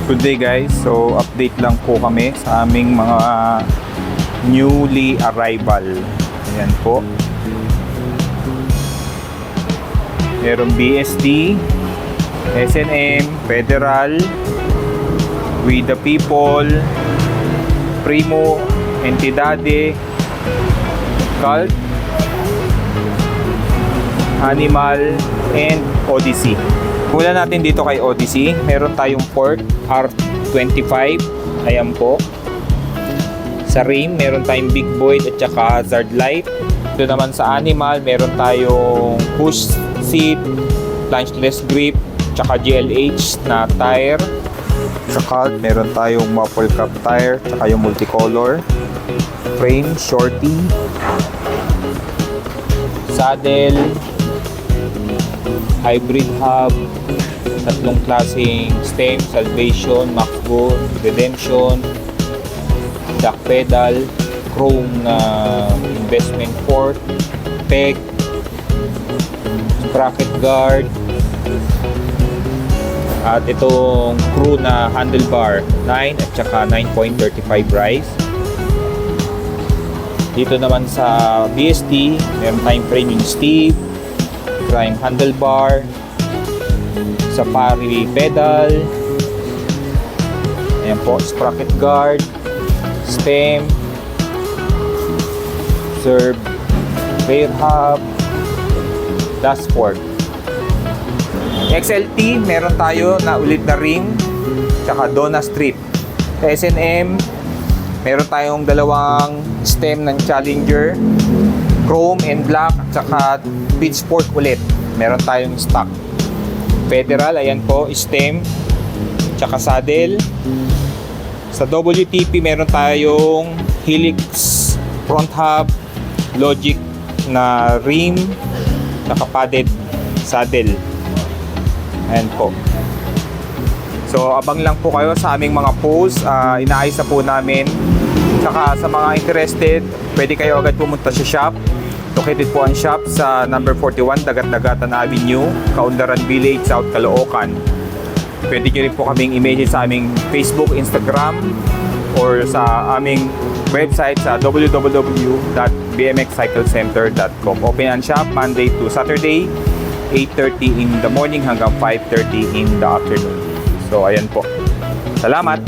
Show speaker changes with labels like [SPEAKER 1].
[SPEAKER 1] Good day guys, so update lang po kami sa aming mga newly arrival. Ayan po. Merong BST, SNM, Federal, We the People, Primo, Entidade, Cult, Animal, and Odyssey. Mula natin dito kay Odyssey, meron tayong port R25, ayan po. Sa rim, meron tayong Big Void at saka Hazard Light. Ito naman sa Animal, meron tayong push seat, planchless grip, tsaka GLH na tire. Sa Cult, meron tayong muffle cap tire, tsaka yung multicolor. Frame, shorty. Saddle, hybrid hub, tatlong klaseng stem, salvation, maxgo, redemption, duck pedal, chrome na investment port, peg, sprocket guard, at itong crew na handlebar 9 at saka 9.35 rise. Dito naman sa BST, meron tayong framing Steve, prime handlebar, safari pedal, ayan po, sprocket guard, stem, serve, rear hub, dashboard. XLT, meron tayo na ulit na rim, tsaka Donna strip. Sa SNM, meron tayong dalawang stem ng Challenger, chrome and black, at saka pitchfork ulit. Meron tayong stock. Federal, ayan po, stem, tsaka saddle. Sa WTP, meron tayong Helix front hub, Logic na rim, tsaka padded saddle. Ayan po. So, abang lang po kayo sa aming mga posts. Inaayos na po namin. Tsaka sa mga interested, pwede kayo agad pumunta sa shop. Located po ang shop sa number 41 Dagat-Dagatan Avenue, Kaunlaran Village, South Caloocan. Pwede nyo rin po kaming i-message sa aming Facebook, Instagram, or sa aming website sa www.bmxcyclecenter.com. Open ang shop Monday to Saturday, 8:30 in the morning hanggang 5:30 in the afternoon. So, ayan po. Salamat!